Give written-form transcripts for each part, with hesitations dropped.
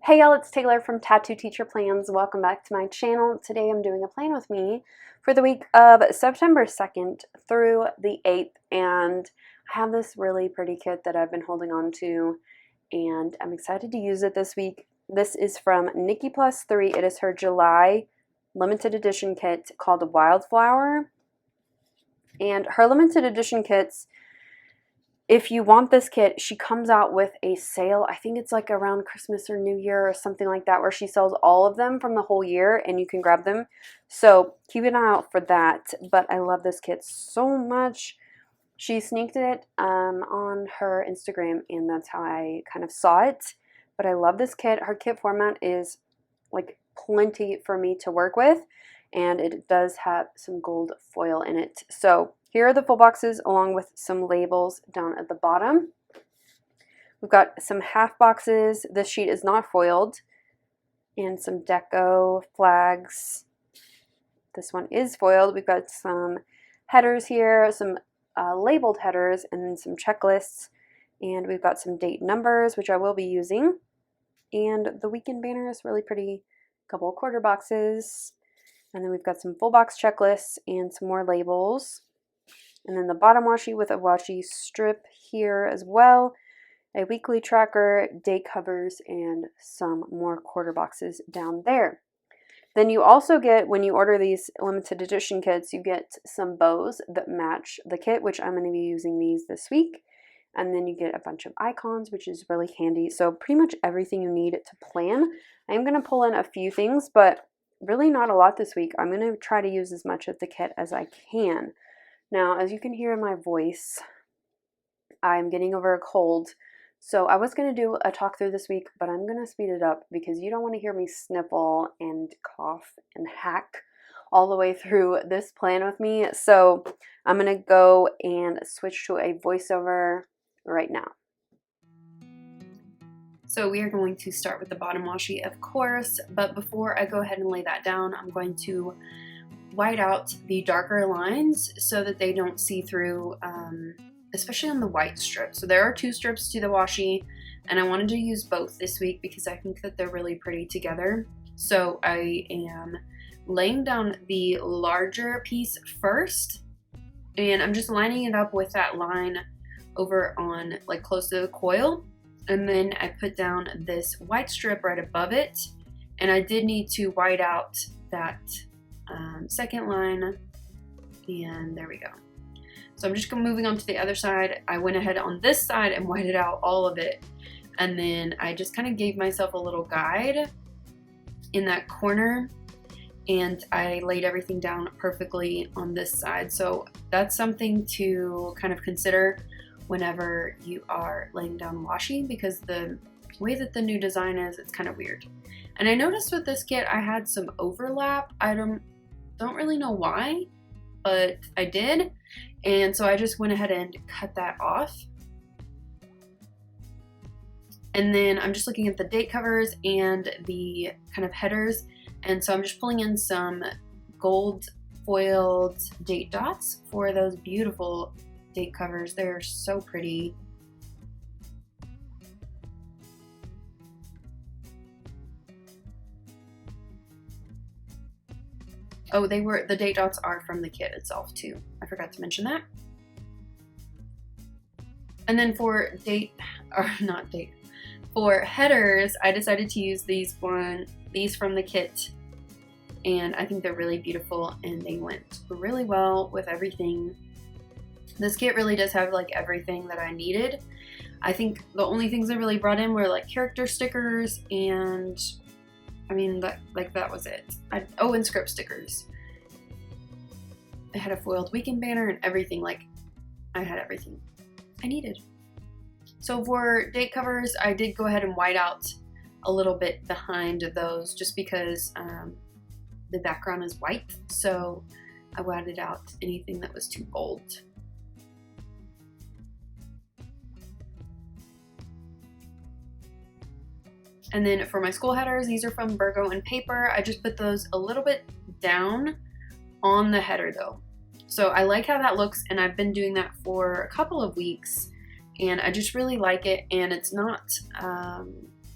Hey y'all, it's Taylor from Tattoo Teacher Plans. Welcome back to my channel. Today I'm doing a plan with me for the week of September 2nd through the 8th, and I have this really pretty kit that I've been holding on to, and I'm excited to use it this week. This is from Nikki Plus 3. It is her July limited edition kit called Wildflower, and her limited edition kits, if you want this kit, she comes out with a sale. I think it's like around Christmas or New Year or something like that, where she sells all of them from the whole year and you can grab them. So keep an eye out for that. But I love this kit so much. She sneaked it on her Instagram, and that's how I kind of saw it. But I love this kit. Her kit format is like plenty for me to work with, and it does have some gold foil in it. So here are the full boxes along with some labels down at the bottom. We've got some half boxes. This sheet is not foiled, and some deco flags. This one is foiled. We've got some headers here, some labeled headers, and then some checklists. And we've got some date numbers, which I will be using. And the weekend banner is really pretty. A couple of quarter boxes. And then we've got some full box checklists and some more labels. And then the bottom washi with a washi strip here as well. A weekly tracker, date covers, and some more quarter boxes down there. Then you also get, when you order these limited edition kits, you get some bows that match the kit, which I'm going to be using these this week. And then you get a bunch of icons, which is really handy. So pretty much everything you need to plan. I'm going to pull in a few things, but really not a lot this week. I'm going to try to use as much of the kit as I can. Now, as you can hear in my voice, I'm getting over a cold. So I was going to do a talk through this week, but I'm going to speed it up because you don't want to hear me sniffle and cough and hack all the way through this plan with me. So I'm going to go and switch to a voiceover right now. So we are going to start with the bottom washi, of course, but before I go ahead and lay that down, I'm going to white out the darker lines so that they don't see through, especially on the white strip. So there are two strips to the washi, and I wanted to use both this week because I think that they're really pretty together. So I am laying down the larger piece first, and I'm just lining it up with that line over on like close to the coil, and then I put down this white strip right above it, and I did need to white out that second line, and there we go. So I'm just moving on to the other side. I went ahead on this side and whited out all of it, and then I just kind of gave myself a little guide in that corner, and I laid everything down perfectly on this side. So that's something to kind of consider whenever you are laying down washi, because the way that the new design is, it's kind of weird. And I noticed with this kit I had some overlap. I don't really know why, but I did, and so I just went ahead and cut that off. And then I'm just looking at the date covers and the kind of headers, and so I'm just pulling in some gold foiled date dots for those beautiful date covers. They're so pretty. Oh, the date dots are from the kit itself too. I forgot to mention that. And then for for headers, I decided to use these from the kit, and I think they're really beautiful and they went really well with everything. This kit really does have like everything that I needed. I think the only things I really brought in were like character stickers, and I mean, that was it. Oh, and script stickers. I had a foiled weekend banner and everything. Like, I had everything I needed. So for date covers, I did go ahead and white out a little bit behind those just because the background is white. So I whited out anything that was too bold. And then for my school headers, these are from Burgo and Paper. I just put those a little bit down on the header though. So I like how that looks, and I've been doing that for a couple of weeks, and I just really like it, and it's not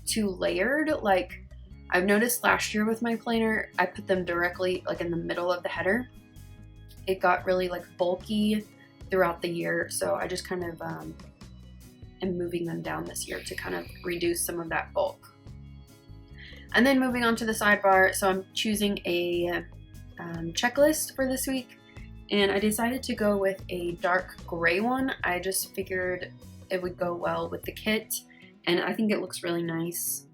too layered. Like I've noticed last year with my planner, I put them directly like in the middle of the header. It got really like bulky throughout the year, so I just kind of am moving them down this year to kind of reduce some of that bulk. And then moving on to the sidebar, so I'm choosing a checklist for this week, and I decided to go with a dark gray one. I just figured it would go well with the kit, and I think it looks really nice.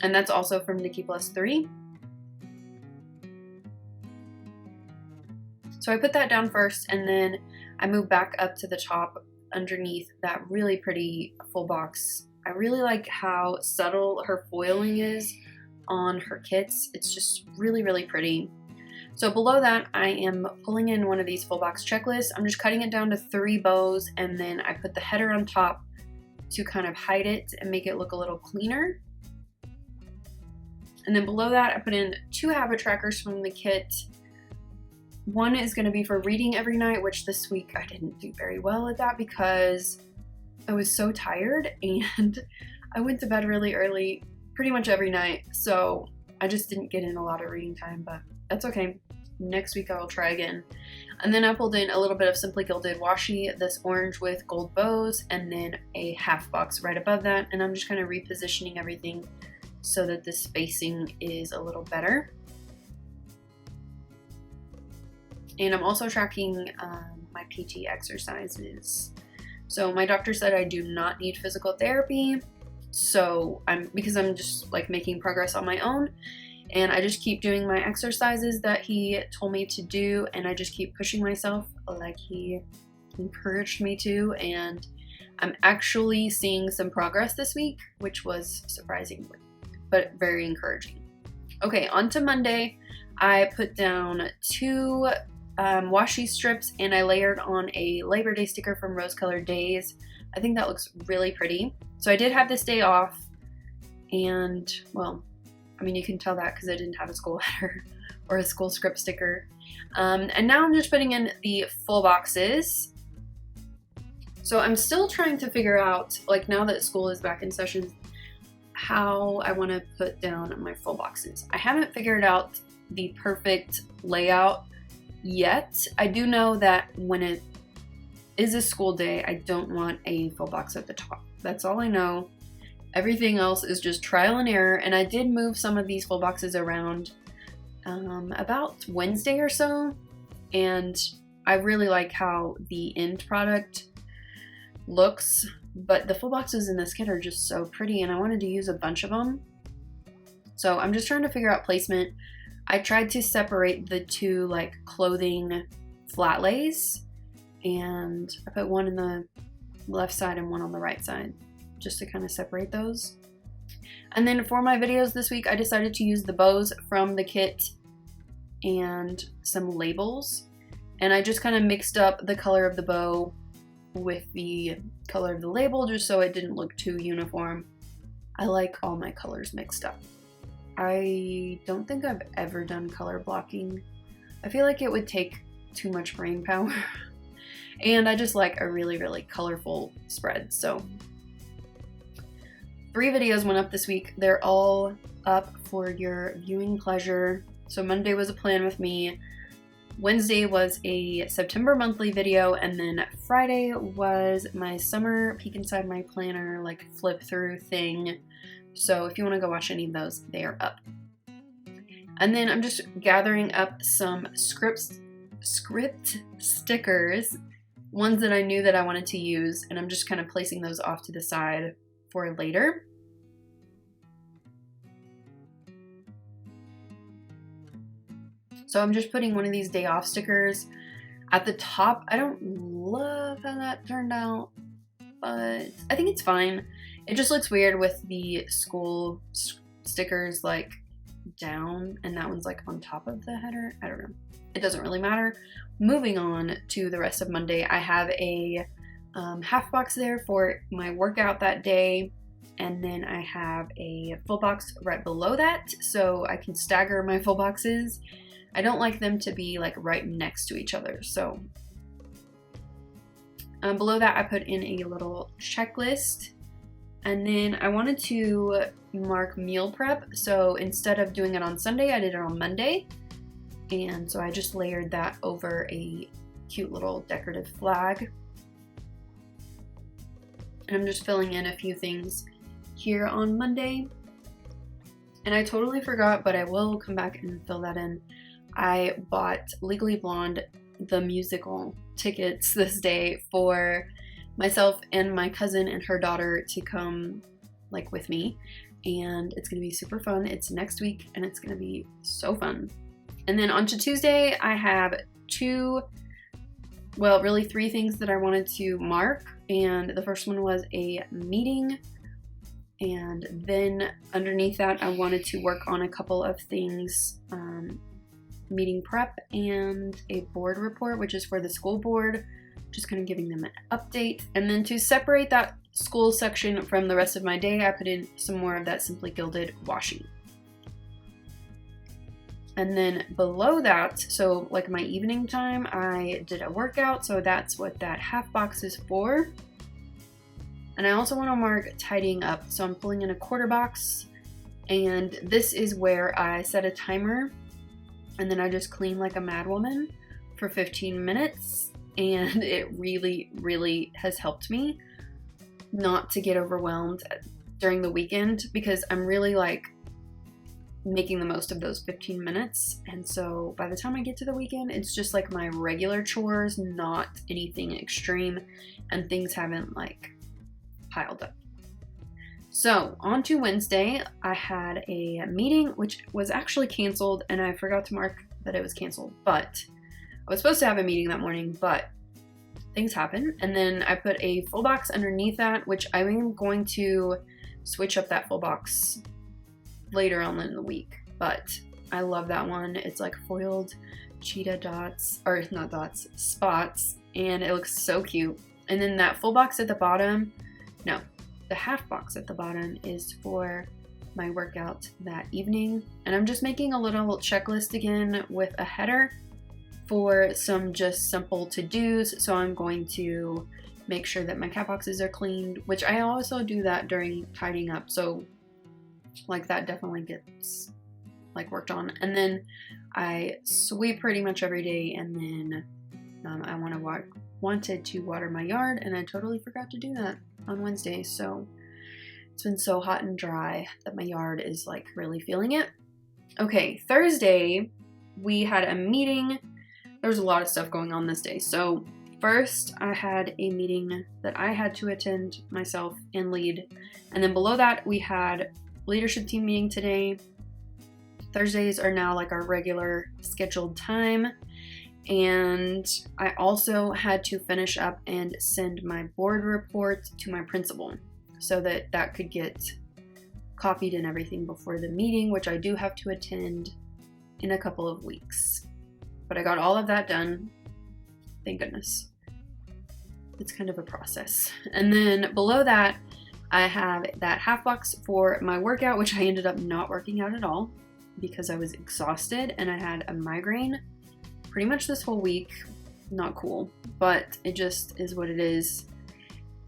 And that's also from Nikki +3. So I put that down first, and then I moved back up to the top underneath that really pretty full box. I really like how subtle her foiling is on her kits. It's just really, really pretty. So below that, I am pulling in one of these full box checklists. I'm just cutting it down to 3 bows, and then I put the header on top to kind of hide it and make it look a little cleaner. And then below that, I put in 2 habit trackers from the kit. One is going to be for reading every night, which this week I didn't do very well at that because I was so tired and I went to bed really early pretty much every night, so I just didn't get in a lot of reading time, but that's okay. Next week I will try again. And then I pulled in a little bit of Simply Gilded Washi, this orange with gold bows, and then a half box right above that, and I'm just kind of repositioning everything so that the spacing is a little better. And I'm also tracking my PT exercises. So my doctor said I do not need physical therapy, so because I'm just like making progress on my own, and I just keep doing my exercises that he told me to do, and I just keep pushing myself like he encouraged me to, and I'm actually seeing some progress this week, which was surprising but very encouraging. Okay, on to Monday. I put down 2 washi strips, and I layered on a Labor Day sticker from Rose Colored Days. I think that looks really pretty. So I did have this day off, and well, I mean, you can tell that because I didn't have a school header or a school script sticker. And now I'm just putting in the full boxes. So I'm still trying to figure out, like now that school is back in session, how I want to put down my full boxes. I haven't figured out the perfect layout yet. I do know that when it is a school day, I don't want a full box at the top. That's all I know. Everything else is just trial and error, and I did move some of these full boxes around about Wednesday or so, and I really like how the end product looks, but the full boxes in this kit are just so pretty, and I wanted to use a bunch of them. So I'm just trying to figure out placement. I tried to separate the 2 like clothing flat lays, and I put one in the left side and one on the right side just to kind of separate those. And then for my videos this week, I decided to use the bows from the kit and some labels, and I just kind of mixed up the color of the bow with the color of the label just so it didn't look too uniform. I like all my colors mixed up. I don't think I've ever done color blocking. I feel like it would take too much brain power. And I just like a really, really colorful spread. So 3 videos went up this week. They're all up for your viewing pleasure. So Monday was a plan with me. Wednesday was a September monthly video, and then Friday was my summer peek inside my planner, like flip through thing. So if you want to go watch any of those, they are up. And then I'm just gathering up some script stickers, ones that I knew that I wanted to use, and I'm just kind of placing those off to the side for later. So I'm just putting one of these day off stickers at the top. I don't love how that turned out, but I think it's fine. It just looks weird with the school stickers like down, and that one's like on top of the header. I don't know. It doesn't really matter. Moving on to the rest of Monday, I have a half box there for my workout that day, and then I have a full box right below that so I can stagger my full boxes. I don't like them to be like right next to each other, so Below that, I put in a little checklist, and then I wanted to mark meal prep. So instead of doing it on Sunday, I did it on Monday. And so I just layered that over a cute little decorative flag. And I'm just filling in a few things here on Monday. And I totally forgot, but I will come back and fill that in. I bought Legally Blonde, the musical, tickets this day for myself and my cousin and her daughter to come like with me, and it's gonna be super fun. It's next week and it's gonna be so fun. And then on to Tuesday, I have three things that I wanted to mark, and the first one was a meeting, and then underneath that I wanted to work on a couple of things, meeting prep and a board report, which is for the school board, just kind of giving them an update. And then to separate that school section from the rest of my day, I put in some more of that Simply Gilded washi. And then below that, so like my evening time, I did a workout, so that's what that half box is for. And I also want to mark tidying up, so I'm pulling in a quarter box, and this is where I set a timer, and then I just clean like a mad woman for 15 minutes, and it really, really has helped me not to get overwhelmed during the weekend, because I'm really like making the most of those 15 minutes. And so by the time I get to the weekend, it's just like my regular chores, not anything extreme, and things haven't like piled up. So on to Wednesday, I had a meeting which was actually canceled, and I forgot to mark that it was canceled, but I was supposed to have a meeting that morning, but things happen. And then I put a full box underneath that, which I am going to switch up that full box later on in the week, but I love that one. It's like foiled cheetah dots, or not dots, spots, and it looks so cute. And then that full box at the bottom, no, the half box at the bottom is for my workout that evening. And I'm just making a little checklist again with a header for some just simple to-dos. So I'm going to make sure that my cat boxes are cleaned, which I also do that during tidying up. So like that definitely gets like worked on. And then I sweep pretty much every day, and then I wanted to water my yard, and I totally forgot to do that on Wednesday. So it's been so hot and dry that my yard is like really feeling it. Okay, Thursday we had a meeting. There was a lot of stuff going on this day. So first I had a meeting that I had to attend myself and lead, and then below that we had leadership team meeting today. Thursdays are now like our regular scheduled time. And I also had to finish up and send my board report to my principal so that that could get copied and everything before the meeting, which I do have to attend in a couple of weeks. But I got all of that done. Thank goodness. It's kind of a process. And then below that, I have that half box for my workout, which I ended up not working out at all because I was exhausted and I had a migraine pretty much this whole week. Not cool, but it just is what it is.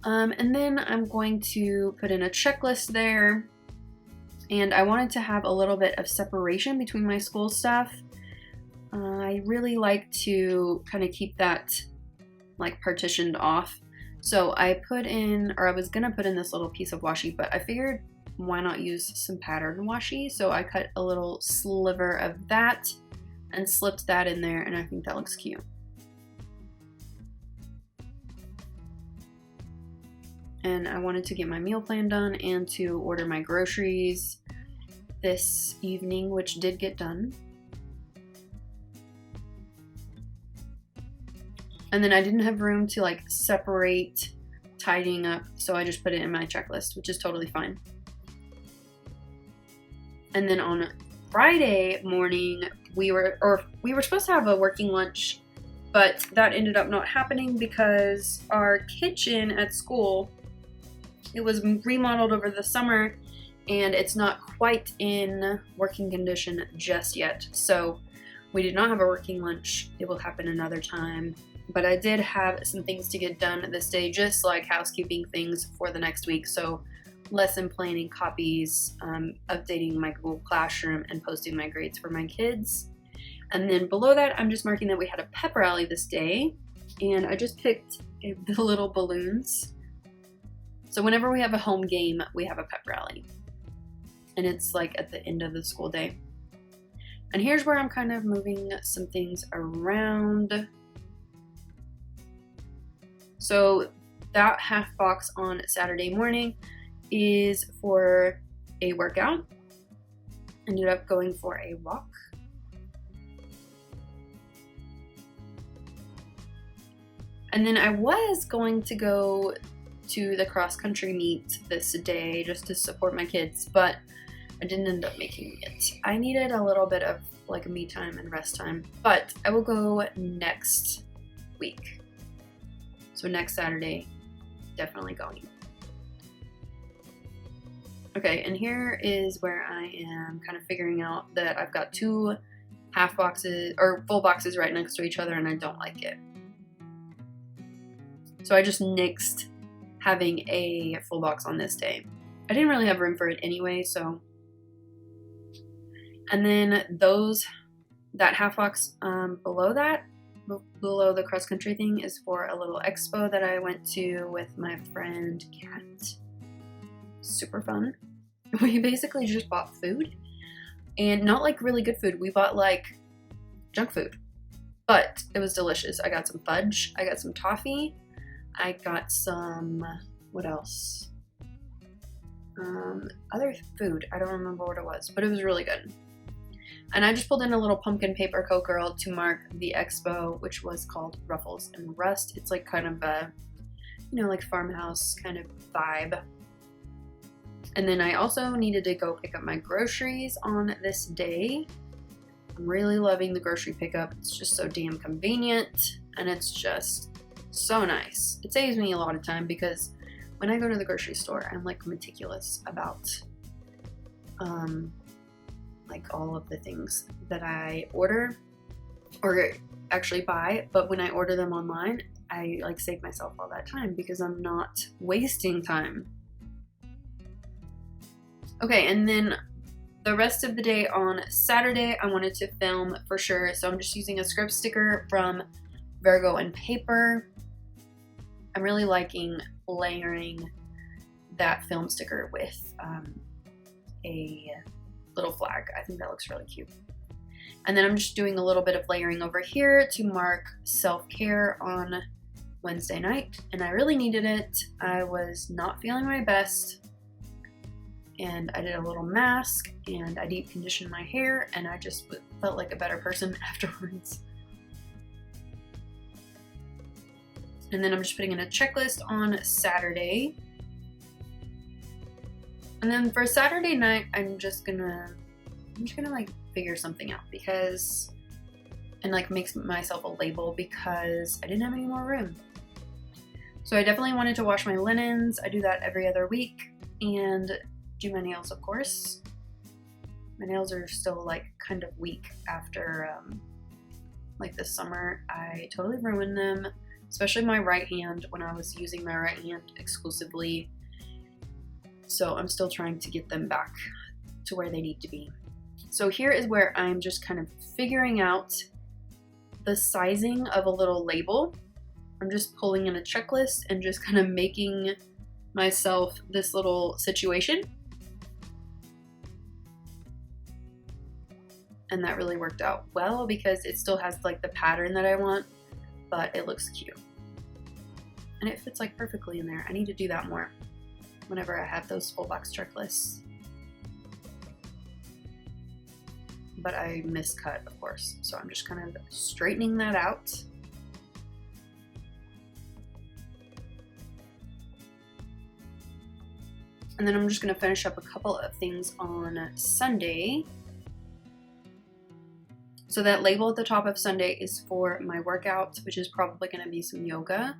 And then I'm going to put in a checklist there, and I wanted to have a little bit of separation between my school stuff. I really like to kind of keep that like partitioned off. So I was gonna put in this little piece of washi, but I figured why not use some pattern washi? So I cut a little sliver of that and slipped that in there, and I think that looks cute. And I wanted to get my meal plan done and to order my groceries this evening, which did get done. And then I didn't have room to like separate tidying up, so I just put it in my checklist, which is totally fine. And then on Friday morning, we were supposed to have a working lunch, but that ended up not happening because our kitchen at school, it was remodeled over the summer and it's not quite in working condition just yet. So we did not have a working lunch. It will happen another time. But I did have some things to get done this day, just like housekeeping things for the next week. So lesson planning copies, updating my Google Classroom, and posting my grades for my kids. And then below that, I'm just marking that we had a pep rally this day, and I just picked the little balloons. So whenever we have a home game, we have a pep rally, and it's like at the end of the school day. And here's where I'm kind of moving some things around. So that half box on Saturday morning is for a workout. Ended up going for a walk. And then I was going to go to the cross country meet this day just to support my kids, but I didn't end up making it. I needed a little bit of like me time and rest time, but I will go next week. So next Saturday, definitely going. Okay, and here is where I am kind of figuring out that I've got two half boxes or full boxes right next to each other, and I don't like it. So I just nixed having a full box on this day. I didn't really have room for it anyway, so. And then that half box below that, below the cross country thing, is for a little expo that I went to with my friend Kat. Super fun. We basically just bought food, and not like really good food. We bought like junk food, but it was delicious. I got some fudge, I got some toffee, I got some, what else? Other food. I don't remember what it was, but it was really good. And I just pulled in a little pumpkin paper Coke Girl to mark the expo, which was called Ruffles and Rust. It's like kind of a, you know, like farmhouse kind of vibe. And then I also needed to go pick up my groceries on this day. I'm really loving the grocery pickup. It's just so damn convenient, and it's just so nice. It saves me a lot of time because when I go to the grocery store, I'm like meticulous about like all of the things that I order or actually buy, but when I order them online, I like save myself all that time because I'm not wasting time. Okay, and then the rest of the day on Saturday, I wanted to film for sure, so I'm just using a script sticker from Virgo and Paper. I'm really liking layering that film sticker with a little flag. I think that looks really cute. And then I'm just doing a little bit of layering over here to mark self-care on Wednesday night, and I really needed it. I was not feeling my best, and I did a little mask, and I deep conditioned my hair, and I just felt like a better person afterwards. And then I'm just putting in a checklist on Saturday. And then for Saturday night, I'm just gonna like figure something out because, and like make myself a label because I didn't have any more room. So I definitely wanted to wash my linens. I do that every other week, and do my nails, of course. My nails are still like kind of weak after like this summer. I totally ruined them, especially my right hand when I was using my right hand exclusively. So I'm still trying to get them back to where they need to be. So here is where I'm just kind of figuring out the sizing of a little label. I'm just pulling in a checklist and just kind of making myself this little situation. And that really worked out well because it still has like the pattern that I want, but it looks cute. And it fits like perfectly in there. I need to do that more whenever I have those full box checklists. But I miscut, of course, so I'm just kind of straightening that out. And then I'm just gonna finish up a couple of things on Sunday. So that label at the top of Sunday is for my workout, which is probably gonna be some yoga,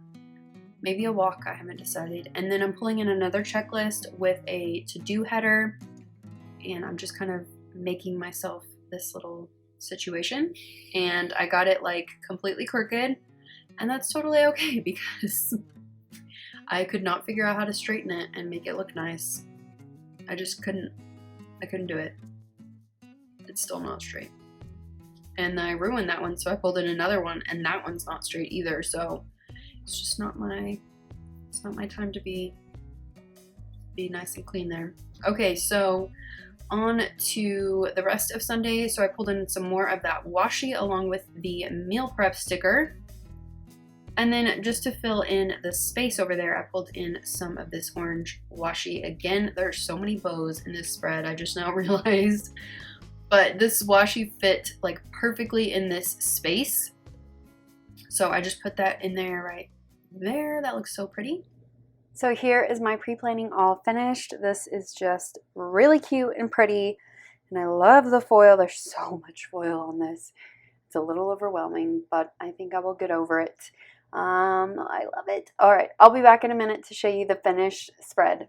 maybe a walk, I haven't decided. And then I'm pulling in another checklist with a to-do header, and I'm just kind of making myself this little situation. And I got it like completely crooked, And that's totally okay because I could not figure out how to straighten it and make it look nice. I just couldn't. I couldn't do it. It's still not straight. And I ruined that one, so I pulled in another one, and that one's not straight either. So it's just not my time to be nice and clean there. Okay, so on to the rest of Sunday. So I pulled in some more of that washi along with the meal prep sticker. And then just to fill in the space over there, I pulled in some of this orange washi. Again, there's so many bows in this spread, I just now realized. But this washi fit like perfectly in this space. So I just put that in there right there. That looks so pretty. So here is my pre-planning all finished. This is just really cute and pretty. And I love the foil. There's so much foil on this. It's a little overwhelming, but I think I will get over it. I love it. All right, I'll be back in a minute to show you the finished spread.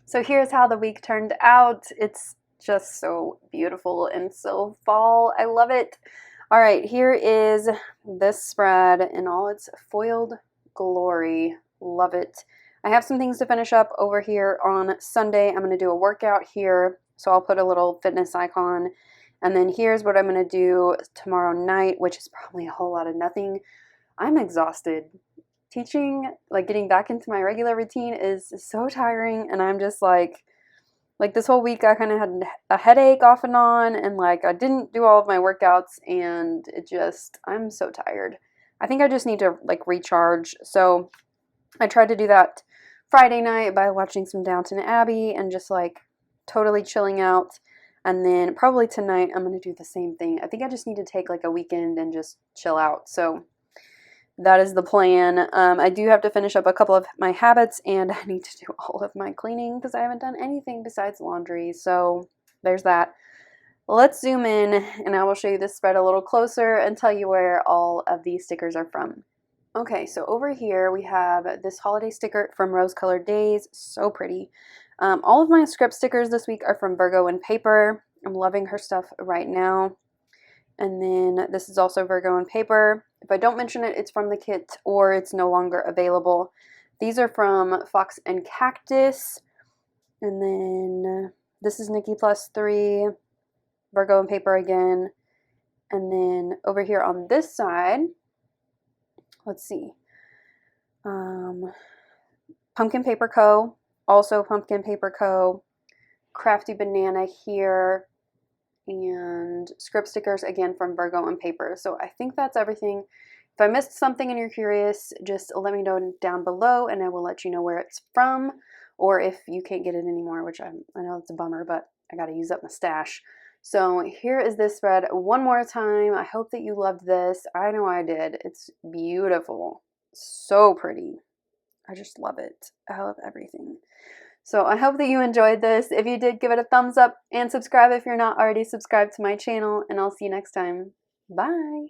So here's how the week turned out. It's just so beautiful and so fall. I love it. All right, here is this spread in all its foiled glory. Love it. I have some things to finish up over here on Sunday. I'm going to do a workout here, so I'll put a little fitness icon. And then here's what I'm going to do tomorrow night, which is probably a whole lot of nothing. I'm exhausted. Teaching, like getting back into my regular routine is so tiring, and I'm just like this whole week I kind of had a headache off and on, and like I didn't do all of my workouts, and I'm so tired. I think I just need to like recharge. So I tried to do that Friday night by watching some Downton Abbey and just like totally chilling out. And then probably tonight I'm going to do the same thing. I think I just need to take like a weekend and just chill out. So that is the plan. I do have to finish up a couple of my habits, and I need to do all of my cleaning because I haven't done anything besides laundry. So there's that. Let's zoom in and I will show you this spread a little closer and tell you where all of these stickers are from. Okay, so over here we have this holiday sticker from Rose Colored Days. So pretty. All of my script stickers this week are from Virgo and Paper. I'm loving her stuff right now. And then this is also Virgo and Paper. If I don't mention it, it's from the kit or it's no longer available. These are from Fox and Cactus. And then this is Nikki +3, Virgo and Paper again. And then over here on this side, let's see, Pumpkin Paper Co., also Pumpkin Paper Co., Crafty Banana here, and script stickers again from Virgo and Paper. So I think that's everything. If I missed something and you're curious, just let me know down below and I will let you know where it's from, or if you can't get it anymore, which I know it's a bummer, but I got to use up my stash. So here is this spread one more time. I hope that you loved this. I know I did. It's beautiful. So pretty. I just love it. I love everything. So I hope that you enjoyed this. If you did, give it a thumbs up and subscribe if you're not already subscribed to my channel, and I'll see you next time. Bye.